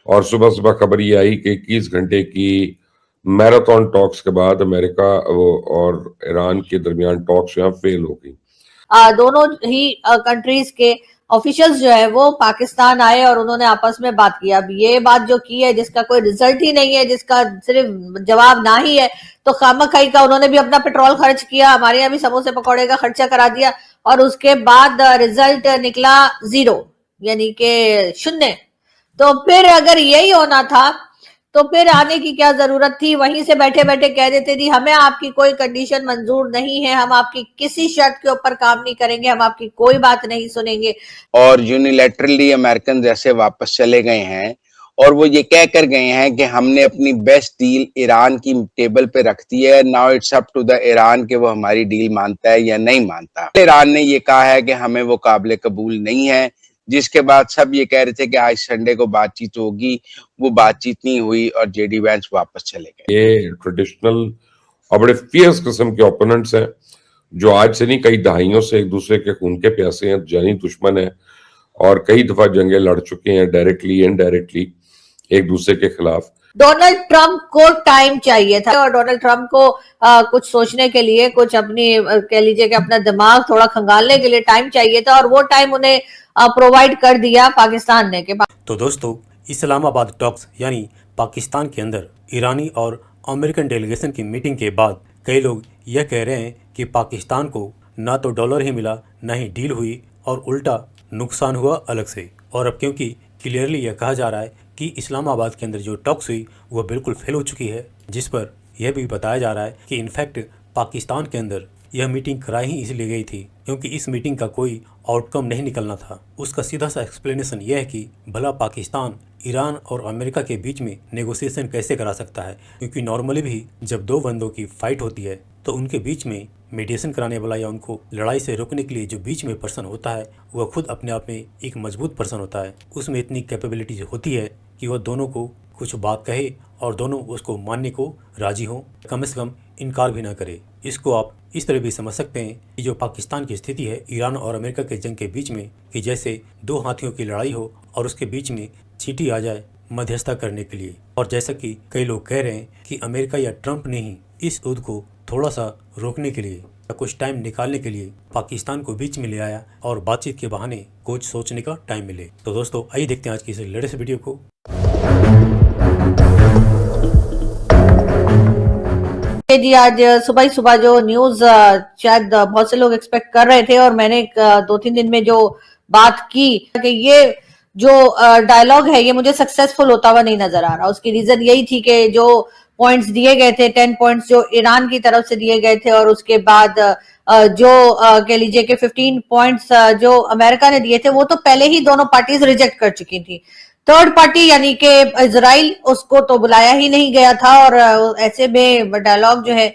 और सुबह सुबह खबर ये आई कि 21 घंटे की मैराथन टॉक्स के बाद अमेरिका और ईरान के दरमियान टॉक्स जो है फेल हो गई। दोनों ही कंट्रीज के ऑफिशियल्स जो है वो पाकिस्तान आए और उन्होंने आपस में बात किया। अब ये बात जो की है जिसका कोई रिजल्ट ही नहीं है, जिसका सिर्फ जवाब ना ही है, तो खामखाई का उन्होंने भी अपना पेट्रोल खर्च किया, हमारे यहाँ भी समोसे पकौड़े का खर्चा करा दिया और उसके बाद रिजल्ट निकला 0, यानी कि शून्य। तो फिर अगर यही होना था तो फिर आने की क्या जरूरत थी? वहीं से बैठे बैठे कह देते थी हमें आपकी कोई कंडीशन मंजूर नहीं है, हम आपकी किसी शर्त के ऊपर काम नहीं करेंगे, हम आपकी कोई बात नहीं सुनेंगे। और यूनिलैटरली अमेरिकन जैसे वापस चले गए हैं और वो ये कह कर गए हैं कि हमने अपनी बेस्ट डील ईरान की टेबल पे रख दी है, now it's up to the Iran कि वो हमारी डील मानता है या नहीं मानता। ईरान ने ये कहा है कि हमें वो काबिल कबूल नहीं है, जिसके बाद सब ये कह रहे थे कि आज संडे को बातचीत होगी, वो बातचीत नहीं हुई और जेडी वैंस वापस चले गए। ये ट्रेडिशनल और बड़े फियर्स किस्म के ओपोनेंट्स हैं जो आज से नहीं कई दहाइयों से एक दूसरे के खून के प्यासे हैं, जानी दुश्मन है और कई दफा जंगें लड़ चुके हैं डायरेक्टली इनडायरेक्टली एक दूसरे के खिलाफ। डोनाल्ड ट्रंप को टाइम चाहिए था और डोनाल्ड ट्रंप को कुछ सोचने के लिए, कुछ अपनी कह लीजिए कि अपना दिमाग थोड़ा खंगालने के लिए टाइम चाहिए था और वो टाइम उन्हें प्रोवाइड कर दिया पाकिस्तान ने। तो दोस्तों, इस्लामाबाद टॉक्स यानी पाकिस्तान के अंदर ईरानी और अमेरिकन डेलीगेशन की मीटिंग के बाद कई लोग यह कह रहे हैं कि पाकिस्तान को ना तो डॉलर ही मिला, ना ही डील हुई और उल्टा नुकसान हुआ अलग से। और अब क्योंकि क्लियरली यह कहा जा रहा है कि इस्लामाबाद के अंदर जो टॉक्स हुई वह बिल्कुल फेल हो चुकी है, जिस पर यह भी बताया जा रहा है कि इनफैक्ट पाकिस्तान के अंदर यह मीटिंग कराई ही इसलिए गई थी क्योंकि इस मीटिंग का कोई आउटकम नहीं निकलना था। उसका सीधा सा एक्सप्लेनेशन यह है कि भला पाकिस्तान ईरान और अमेरिका के बीच में नेगोशिएशन कैसे करा सकता है, क्योंकि नॉर्मली भी जब दो बंदों की फाइट होती है तो उनके बीच में मीडिएशन कराने वाला या उनको लड़ाई से रोकने के लिए जो बीच में पर्सन होता है वह खुद अपने आप में एक मजबूत पर्सन होता है। उसमें इतनी कैपेबिलिटी होती है कि वह दोनों को कुछ बात कहे और दोनों उसको मानने को राजी हों, कम से कम इनकार भी ना करे। इसको आप इस तरह भी समझ सकते हैं कि जो पाकिस्तान की स्थिति है ईरान और अमेरिका के जंग के बीच में, कि जैसे दो हाथियों की लड़ाई हो और उसके बीच में चींटी आ जाए मध्यस्थता करने के लिए। और जैसा कि कई लोग कह रहे हैं कि अमेरिका या ट्रंप ने ही इस युद्ध को थोड़ा सा रोकने के लिए या कुछ टाइम निकालने के लिए पाकिस्तान को बीच में ले आया और बातचीत के बहाने कुछ सोचने का टाइम मिले। तो दोस्तों, आइए देखते हैं आज की इस लेटेस्ट वीडियो को। जी, आज सुबह ही सुबह जो न्यूज शायद बहुत से लोग एक्सपेक्ट कर रहे थे और मैंने 2-3 दिन में जो बात की कि ये जो डायलॉग है ये मुझे सक्सेसफुल होता हुआ नहीं नजर आ रहा। उसकी रीजन यही थी कि जो पॉइंट्स दिए गए थे, 10 पॉइंट्स जो ईरान की तरफ से दिए गए थे और उसके बाद जो कह लीजिए कि 15 पॉइंट्स जो अमेरिका ने दिए थे वो तो पहले ही दोनों पार्टीज रिजेक्ट कर चुकी थी। थर्ड पार्टी यानी कि इजराइल, उसको तो बुलाया ही नहीं गया था और ऐसे में डायलॉग जो है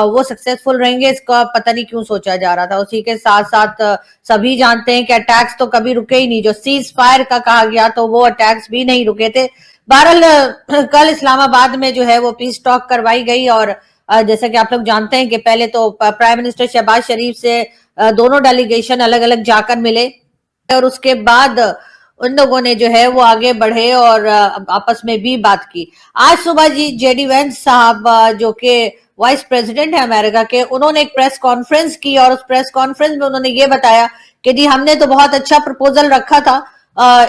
वो सक्सेसफुल रहेंगे इसका पता नहीं क्यों सोचा जा रहा था। उसी के साथ साथ सभी जानते हैं कि अटैक्स तो कभी रुके ही नहीं। जो सीज फायर का कहा गया तो वो अटैक्स भी नहीं रुके थे। बहरहाल कल इस्लामाबाद में जो है वो पीस टॉक करवाई गई और जैसा कि आप लोग जानते हैं कि पहले तो प्राइम मिनिस्टर शहबाज शरीफ से दोनों डेलीगेशन अलग अलग जाकर मिले और उसके बाद उन लोगों ने जो है वो आगे बढ़े और आपस में भी बात की। आज सुबह जी जेडी वेंस साहब जो कि वाइस प्रेसिडेंट है अमेरिका के, उन्होंने एक प्रेस कॉन्फ्रेंस की और उस प्रेस कॉन्फ्रेंस में उन्होंने ये बताया कि जी हमने तो बहुत अच्छा प्रपोजल रखा था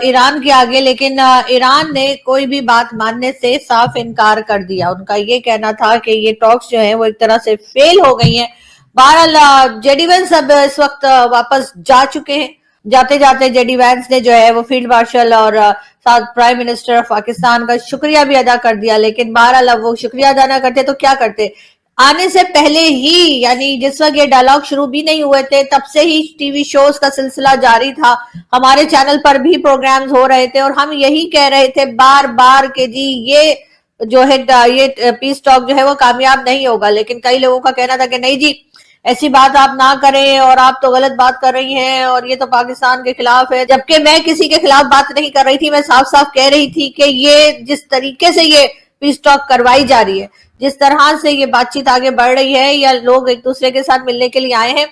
ईरान के आगे, लेकिन ईरान ने कोई भी बात मानने से साफ इनकार कर दिया। उनका ये कहना था कि ये टॉक्स जो है वो एक तरह से फेल हो गई हैं। बहरहाल जेडी वेंस अब इस वक्त वापस जा चुके हैं। जाते जाते जेडी वैंस ने जो है वो फील्ड मार्शल और साथ प्राइम मिनिस्टर ऑफ पाकिस्तान का शुक्रिया भी अदा कर दिया। लेकिन बहरहाल अब वो शुक्रिया अदा ना करते तो क्या करते? आने से पहले ही, यानी जिस वक्त ये डायलॉग शुरू भी नहीं हुए थे तब से ही टीवी शोज का सिलसिला जारी था। हमारे चैनल पर भी प्रोग्राम्स हो रहे थे और हम यही कह रहे थे बार बार कि जी ये जो है ये पीस टॉक जो है वो कामयाब नहीं होगा। लेकिन कई लोगों का कहना था कि नहीं जी ऐसी बात आप ना करें और आप तो गलत बात कर रही हैं और ये तो पाकिस्तान के खिलाफ है। जबकि मैं किसी के खिलाफ बात नहीं कर रही थी, मैं साफ साफ कह रही थी कि ये जिस तरीके से ये पीस टॉक करवाई जा रही है, जिस तरह से ये बातचीत आगे बढ़ रही है या लोग एक दूसरे के साथ मिलने के लिए आए हैं,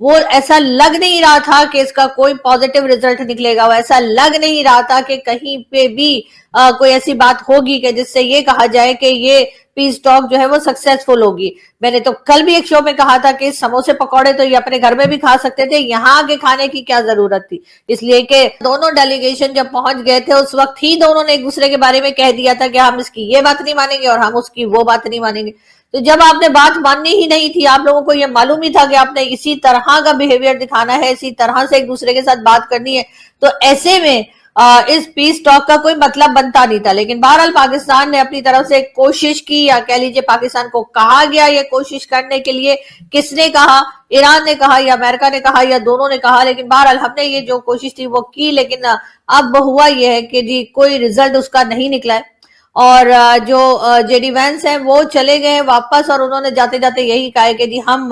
वो ऐसा लग नहीं रहा था कि इसका कोई पॉजिटिव रिजल्ट निकलेगा, वो ऐसा लग नहीं रहा था कि कहीं पे भी कोई ऐसी बात होगी कि जिससे ये कहा जाए कि ये पीस टॉक जो है वो सक्सेसफुल होगी। मैंने तो कल भी एक शो में कहा था कि समोसे पकौड़े तो ये अपने घर में भी खा सकते थे, यहाँ आके खाने की क्या जरूरत थी, इसलिए कि दोनों डेलीगेशन जब पहुंच गए थे उस वक्त ही दोनों ने एक दूसरे के बारे में कह दिया था कि हम इसकी ये बात नहीं मानेंगे और हम उसकी वो बात नहीं मानेंगे। तो जब आपने बात माननी ही नहीं थी, आप लोगों को ये मालूम ही था कि आपने इसी तरह का बिहेवियर दिखाना है, इसी तरह से एक दूसरे के साथ बात करनी है, तो ऐसे में इस पीस टॉक का कोई मतलब बनता नहीं था। लेकिन बहरहाल पाकिस्तान ने अपनी तरफ से कोशिश की, या कह लीजिए पाकिस्तान को कहा गया ये कोशिश करने के लिए। किसने कहा? ईरान ने कहा या अमेरिका ने कहा या दोनों ने कहा, लेकिन बहरहाल हमने ये जो कोशिश थी वो की, लेकिन अब हुआ ये है कि जी कोई रिजल्ट उसका नहीं निकला है। और जो जेडी वैंस हैं वो चले गए हैं वापस, और उन्होंने जाते जाते यही कहा है कि जी हम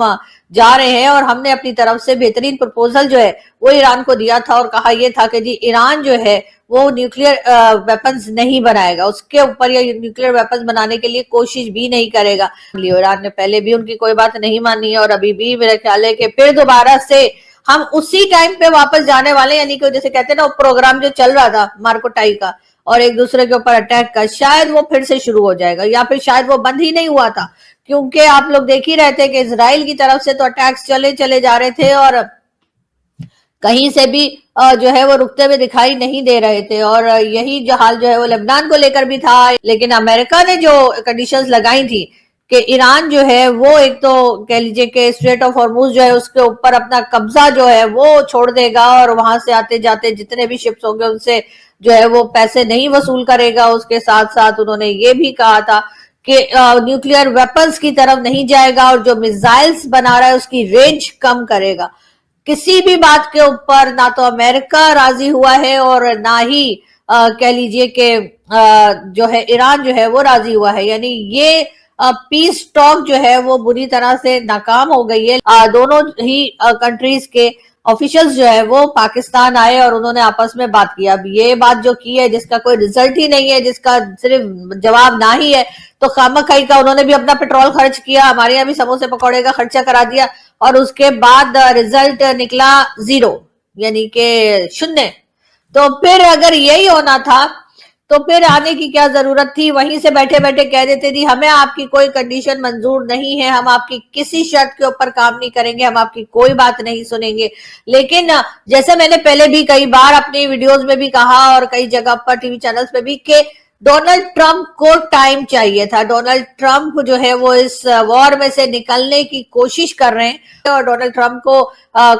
जा रहे हैं, और हमने अपनी तरफ से बेहतरीन प्रपोजल जो है वो ईरान को दिया था, और कहा यह था कि जी ईरान जो है वो न्यूक्लियर वेपन्स नहीं बनाएगा, उसके ऊपर या न्यूक्लियर वेपन्स बनाने के लिए कोशिश भी नहीं करेगा। ईरान ने पहले भी उनकी कोई बात नहीं मानी है, और अभी भी मेरा ख्याल है कि फिर दोबारा से हम उसी टाइम पे वापस जाने वाले, यानी कि जैसे कहते हैं ना, वो प्रोग्राम जो चल रहा था मार्कोटाई का और एक दूसरे के ऊपर अटैक का, शायद वो फिर से शुरू हो जाएगा, या फिर शायद वो बंद ही नहीं हुआ था। क्योंकि आप लोग देख ही रहे थे कि इजराइल की तरफ से तो अटैक्स चले जा रहे थे, और कहीं से भी जो है वो रुकते हुए दिखाई नहीं दे रहे थे। और यही जो हाल जो है वो लेबनान को लेकर भी था। लेकिन अमेरिका ने जो कंडीशंस लगाई थी कि ईरान जो है वो एक तो कह लीजिए कि स्ट्रेट ऑफ हॉर्मुज जो है उसके ऊपर अपना कब्जा जो है वो छोड़ देगा, और वहां से आते जाते जितने भी शिप्स होंगे उनसे जो है वो पैसे नहीं वसूल करेगा। उसके साथ साथ उन्होंने ये भी कहा था कि न्यूक्लियर वेपन्स की तरफ नहीं जाएगा, और जो मिसाइल्स बना रहा है उसकी रेंज कम करेगा। किसी भी बात के ऊपर ना तो अमेरिका राजी हुआ है, और ना ही कह लीजिए कि जो है ईरान जो है वो राजी हुआ है। यानी ये पीस टॉक जो है वो बुरी तरह से नाकाम हो गई है। दोनों ही कंट्रीज के ऑफिशियल्स जो है वो पाकिस्तान आए और उन्होंने आपस में बात की। अब ये बात जो की है जिसका कोई रिजल्ट ही नहीं है, जिसका सिर्फ जवाब ना ही है, तो खामखाई का उन्होंने भी अपना पेट्रोल खर्च किया, हमारे यहाँ भी समोसे पकौड़े का खर्चा करा दिया, और उसके बाद रिजल्ट निकला 0, यानी कि 0। तो फिर अगर यही होना था तो फिर आने की क्या जरूरत थी? वहीं से बैठे बैठे कह देते थी हमें आपकी कोई कंडीशन मंजूर नहीं है, हम आपकी किसी शर्त के ऊपर काम नहीं करेंगे, हम आपकी कोई बात नहीं सुनेंगे। लेकिन जैसे मैंने पहले भी कई बार अपनी वीडियोस में भी कहा और कई जगह पर टीवी चैनल्स पे भी, कि डोनाल्ड ट्रंप को टाइम चाहिए था। डोनाल्ड ट्रंप जो है वो इस वॉर में से निकलने की कोशिश कर रहे हैं, और डोनाल्ड ट्रंप को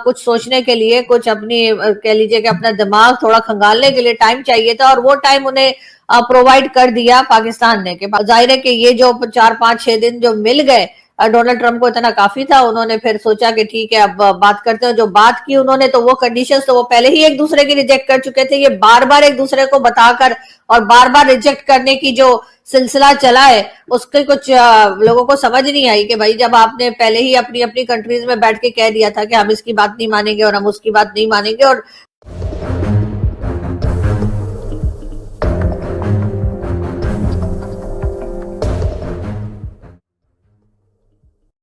कुछ सोचने के लिए, कुछ अपनी कह लीजिए कि अपना दिमाग थोड़ा खंगालने के लिए टाइम चाहिए था, और वो टाइम उन्हें प्रोवाइड कर दिया पाकिस्तान ने। कि जाहिर है कि ये जो 4, 5, 6 दिन जो मिल गए डोनाल्ड ट्रंप को इतना काफी था। उन्होंने फिर सोचा कि ठीक है अब बात करते हैं। जो बात की उन्होंने, तो वो कंडीशंस तो वो पहले ही एक दूसरे की रिजेक्ट कर चुके थे। ये बार बार एक दूसरे को बताकर और बार बार रिजेक्ट करने की जो सिलसिला चला है, उसके कुछ लोगों को समझ नहीं आई कि भाई जब आपने पहले ही अपनी अपनी कंट्रीज में बैठ के कह दिया था कि हम इसकी बात नहीं मानेंगे और हम उसकी बात नहीं मानेंगे, और